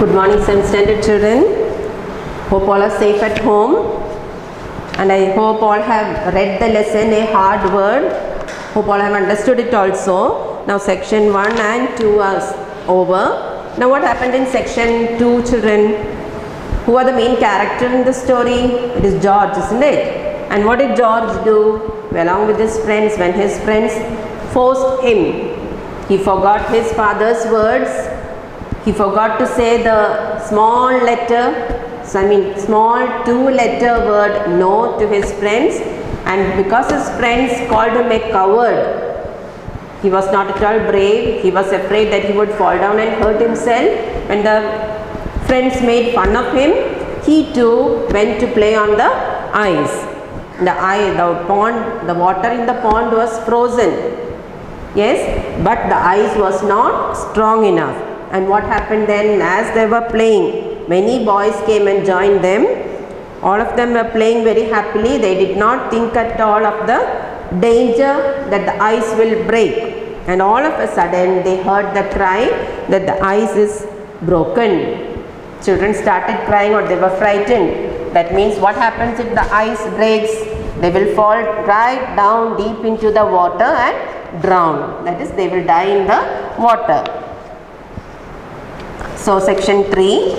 Good morning, 7th standard children. Hope all are safe at home, and I hope all have read the lesson, a hard word. Hope all have understood it also. Now section 1 and 2 are over. Now what happened in section 2, children? Who are the main character in the story? It is George, isn't it? And what did George do along with his friends when his friends forced him? He forgot his father's words. He forgot to say the small letter, small 2-letter word no to his friends, and because his friends called him a coward, he was not at all brave. He was afraid that he would fall down and hurt himself. When the friends made fun of him, he too went to play on the ice. The water in the pond was frozen. Yes, but the ice was not strong enough. And what happened then? As they were playing, many boys came and joined them. All of them were playing very happily. They did not think at all of the danger that the ice will break. And all of a sudden they heard the cry that the ice is broken. Children started crying, or they were frightened. That means what happens if the ice breaks? They will fall right down deep into the water and drown. That is, they will die in the water. So section 3,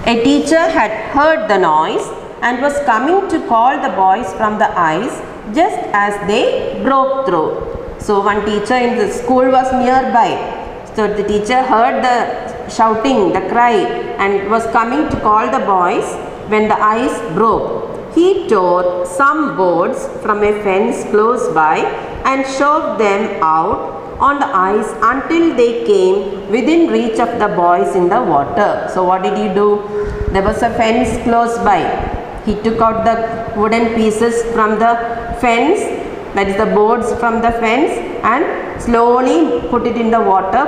a teacher had heard the noise and was coming to call the boys from the ice just as they broke through. So one teacher in the school was nearby. So the teacher heard the shouting, the cry, and was coming to call the boys when the ice broke. He tore some boards from a fence close by and shoved them out on the ice until they came within reach of the boys in the water. So what did he do? There was a fence close by. He took out the wooden pieces from the fence, that is the boards from the fence, and slowly put it in the water.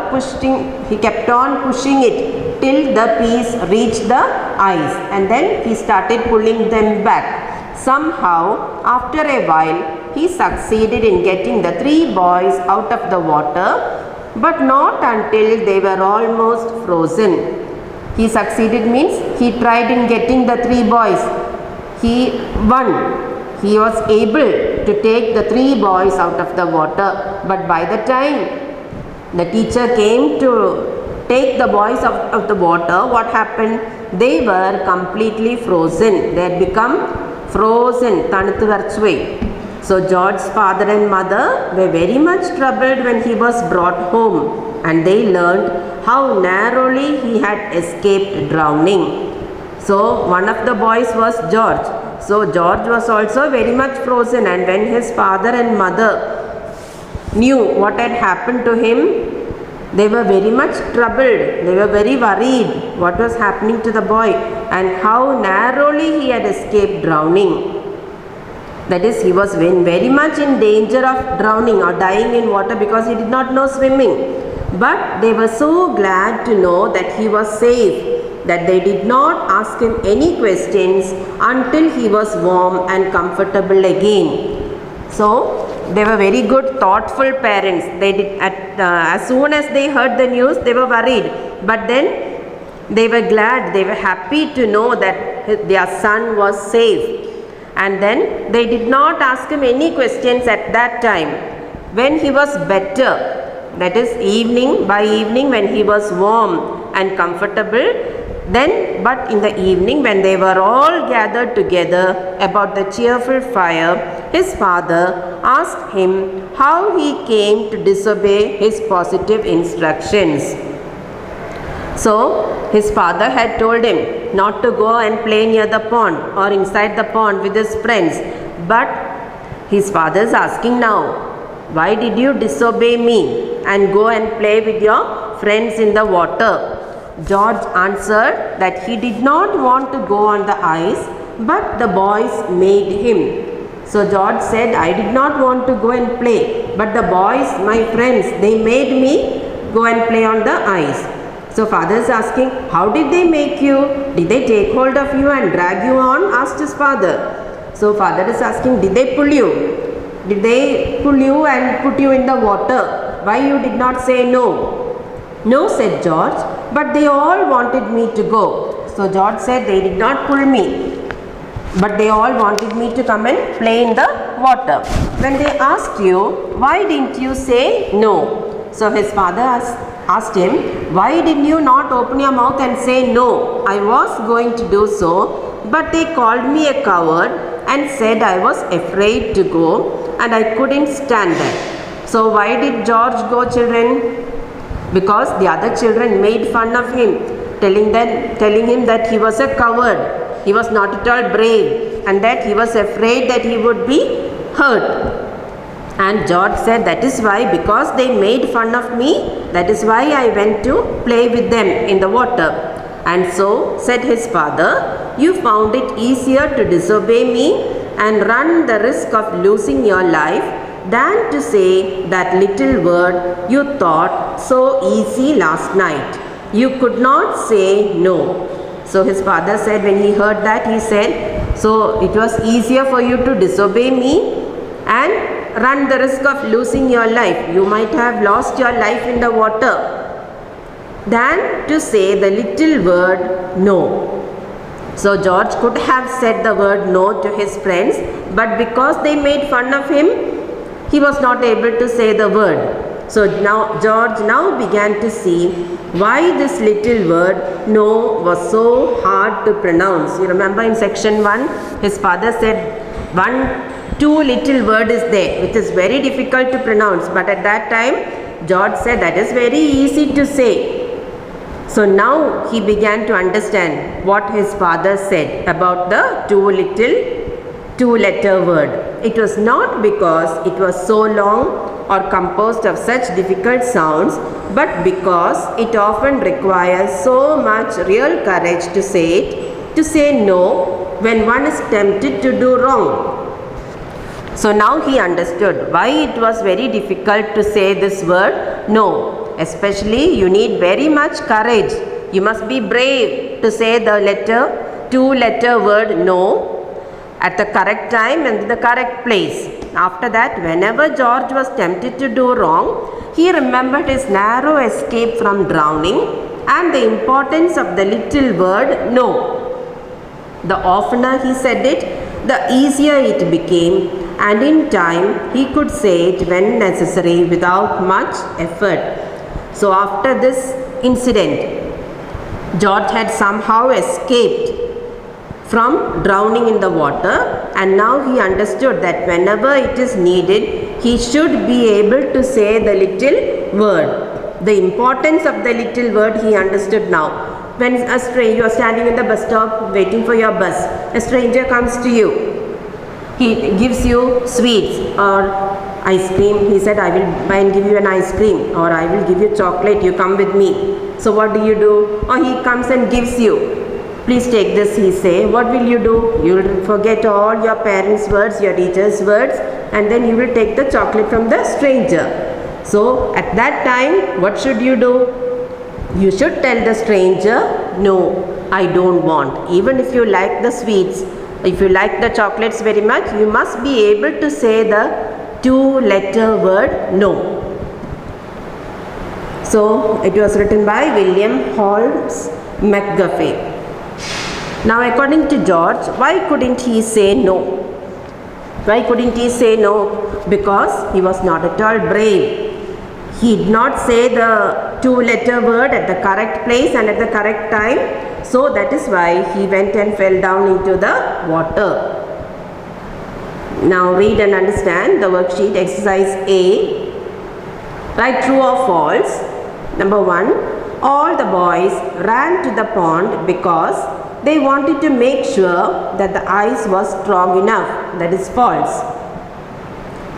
He kept on pushing it till the piece reached the ice, and then he started pulling them back. Somehow, after a while, he succeeded in getting the 3 boys out of the water, but not until they were almost frozen. He succeeded means he tried in getting the 3 boys. He won. He was able to take the 3 boys out of the water, but by the time the teacher came to take the boys out of the water, what happened? They were completely frozen. They had become frozen. So George's father and mother were very much troubled when he was brought home, and they learned how narrowly he had escaped drowning. So one of the boys was George. So George was also very much frozen, and when his father and mother knew what had happened to him, they were very much troubled. They were very worried what was happening to the boy and how narrowly he had escaped drowning. That is, he was very much in danger of drowning or dying in water because he did not know swimming. But they were so glad to know that he was safe that they did not ask him any questions until he was warm and comfortable again. So they were very good, thoughtful parents. They did as soon as they heard the news, they were worried. But then they were glad, they were happy to know that their son was safe. And then they did not ask him any questions at that time. When he was better, that is by evening when he was warm and comfortable, but in the evening when they were all gathered together about the cheerful fire, his father asked him how he came to disobey his positive instructions. So his father had told him not to go and play near the pond or inside the pond with his friends. But his father is asking now, why did you disobey me and go and play with your friends in the water? George answered that he did not want to go on the ice, but the boys made him. So George said, I did not want to go and play, but the boys, my friends, they made me go and play on the ice. So father is asking, how did they make you? Did they take hold of you and drag you on? Asked his father. So father is asking, did they pull you? Did they pull you and put you in the water? Why you did not say no? No, said George. but they all wanted me to go. So George said they did not pull me, but they all wanted me to come and play in the water. When they asked you, why didn't you say no? So his father asked him, why did you not open your mouth and say no? I was going to do so, but they called me a coward and said I was afraid to go and I couldn't stand there. So why did George go, children? Because the other children made fun of him, telling him that he was a coward, he was not at all brave, and that he was afraid that he would be hurt. And George said, that is why, because they made fun of me, that is why I went to play with them in the water. And so, said his father, you found it easier to disobey me and run the risk of losing your life than to say that little word you thought so easy last night. You could not say no. So his father said, when he heard that, he said, so it was easier for you to disobey me and run the risk of losing your life. You might have lost your life in the water than to say the little word no. So George could have said the word no to his friends, but because they made fun of him, he was not able to say the word. So now George began to see why this little word no was so hard to pronounce. You remember in section 1, his father said two little word is there which is very difficult to pronounce, but at that time George said that is very easy to say. So now he began to understand what his father said about the two-letter word. It was not because it was so long or composed of such difficult sounds, but because it often requires so much real courage to say no when one is tempted to do wrong. So now he understood why it was very difficult to say this word no. Especially you need very much courage. You must be brave to say the two-letter word no at the correct time and the correct place. After that, whenever George was tempted to do wrong, he remembered his narrow escape from drowning and the importance of the little word no. The oftener he said it, the easier it became, and in time he could say it when necessary without much effort. So after this incident, George had somehow escaped from drowning in the water, and now he understood that whenever it is needed, he should be able to say the little word. The importance of the little word he understood now. When you are standing in the bus stop waiting for your bus, a stranger comes to you. He gives you sweets or ice cream. He said, I will buy and give you an ice cream, or I will give you chocolate, you come with me. So what do? Or he comes and gives you. Please take this, he say. What will you do? You will forget all your parents' words, your teachers' words, and then you will take the chocolate from the stranger. So at that time, what should you do? You should tell the stranger, no, I don't want. Even if you like the sweets, if you like the chocolates very much, you must be able to say the two-letter word no. So it was written by William Holmes McGuffey. Now according to George, why couldn't he say no? Why couldn't he say no? Because he was not at all brave. He did not say the two-letter word at the correct place and at the correct time. So that is why he went and fell down into the water. Now read and understand the worksheet exercise A. Write true or false. Number 1. All the boys ran to the pond because they wanted to make sure that the ice was strong enough. That is false.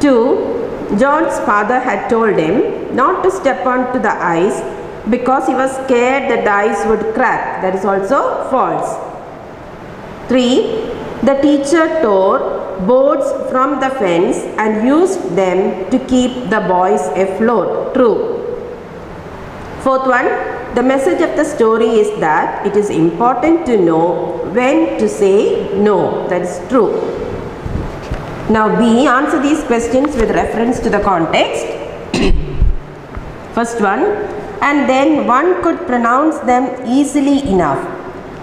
2. John's father had told him not to step onto the ice because he was scared that the ice would crack. That is also false. 3. The teacher tore boards from the fence and used them to keep the boys afloat. True. 4th one, the message of the story is that it is important to know when to say no. That is true. Now B, answer these questions with reference to the context. First one, and then one could pronounce them easily enough.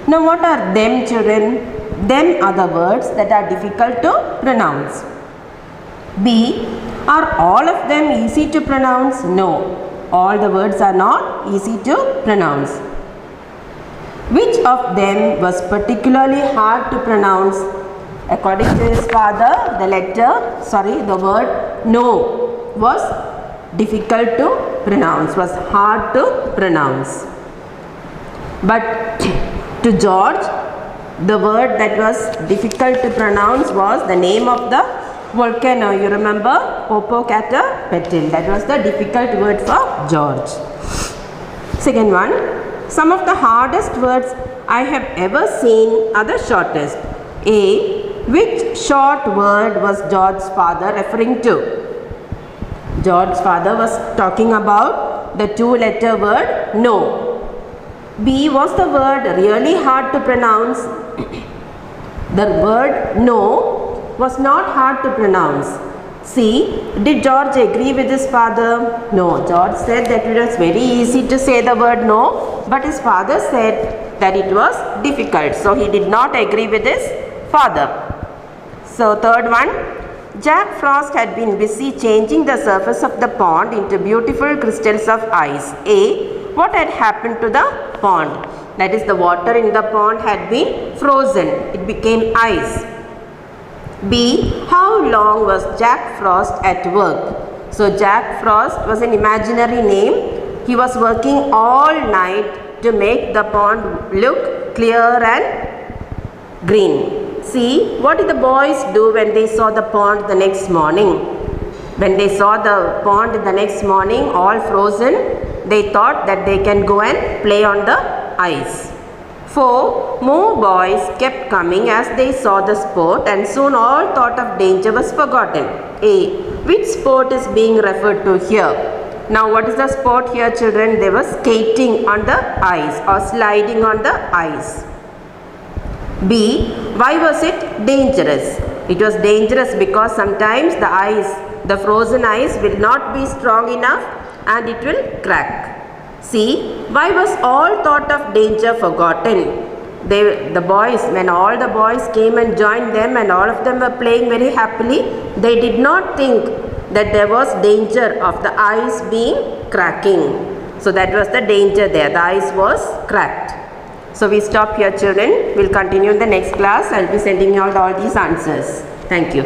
Now what are them, children? Them are the words that are difficult to pronounce. B. Are all of them easy to pronounce? No. All the words are not easy to pronounce. Which of them was particularly hard to pronounce? According to his father, the word no was difficult to pronounce, was hard to pronounce. But to George, the word that was difficult to pronounce was the name of the volcano. You remember? Popocatépetl. That was the difficult word for George. Second one. Some of the hardest words I have ever seen are the shortest. A. Which short word was George's father referring to? George's father was talking about the two-letter word no. B. Was the word really hard to pronounce? The word no was not hard to pronounce. C. Did George agree with his father? No. George said that it was very easy to say the word no, but his father said that it was difficult. So he did not agree with his father. So third one. Jack Frost had been busy changing the surface of the pond into beautiful crystals of ice. A. What had happened to the pond? That is, the water in the pond had been frozen. It became ice. B. How long was Jack Frost at work? So Jack Frost was an imaginary name. He was working all night to make the pond look clear and green. C. What did the boys do when they saw the pond the next morning? When they saw the pond the next morning all frozen, they thought that they can go and play on the ice. 4. More boys kept coming as they saw the sport, and soon all thought of danger was forgotten. A. Which sport is being referred to here? Now what is the sport here, children? They were skating on the ice or sliding on the ice. B. Why was it dangerous? It was dangerous because sometimes the frozen ice will not be strong enough and it will crack. C. Why was all thought of danger forgotten? When all the boys came and joined them and all of them were playing very happily, they did not think that there was danger of the ice being cracking. So that was the danger there. The ice was cracked. So we stop here, children. We'll continue in the next class. I'll be sending you all these answers. Thank you.